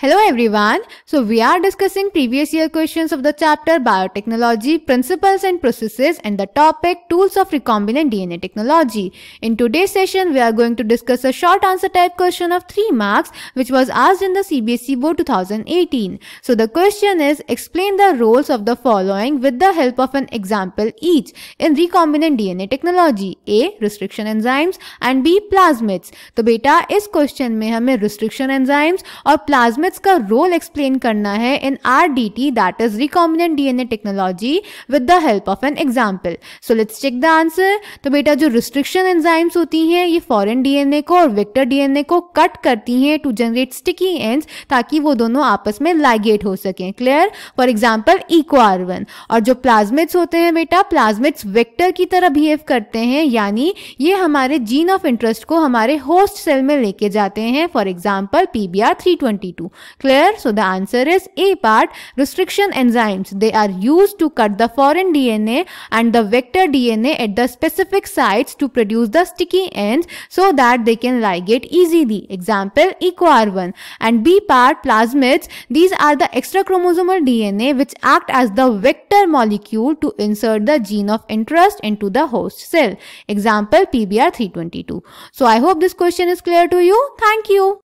Hello everyone. So we are discussing previous year questions of the chapter Biotechnology, Principles and Processes and the topic Tools of Recombinant DNA Technology. In today's session, we are going to discuss a short answer type question of 3 marks which was asked in the CBSE Board 2018. So the question is, explain the roles of the following with the help of an example each in recombinant DNA technology. A. Restriction enzymes and B. Plasmids. तो बेटा इस question में हमें restriction enzymes और plasmids का role explain करना है in RDT, that is recombinant DNA technology, with the help of an example. So let's check the answer. तो बेटा जो रिस्ट्रिक्शन एंजाइम्स होती हैं ये फॉरेन डीएनए को और वेक्टर डीएनए को कट करती हैं टू जनरेट स्टिकी एंड्स ताकि वो दोनों आपस में लाइगेट हो सकें. क्लियर? For example EcoR1. और जो प्लाज्मिड्स होते हैं बेटा, प्लाज्मिड्स वेक्टर की तरह बिहेव करते हैं, यानी ये हमारे जीन ऑफ इंटरेस्ट को हमारे होस्ट सेल में लेके जाते हैं. For example PBR322. Clear? So the answer is A part. Restriction enzymes, they are used to cut the foreign DNA and the vector DNA at the specific sites to produce the sticky ends so that they can ligate easily. Example EcoR1. And B part, plasmids, these are the extrachromosomal DNA which act as the vector molecule to insert the gene of interest into the host cell. Example PBR322. So I hope this question is clear to you. Thank you.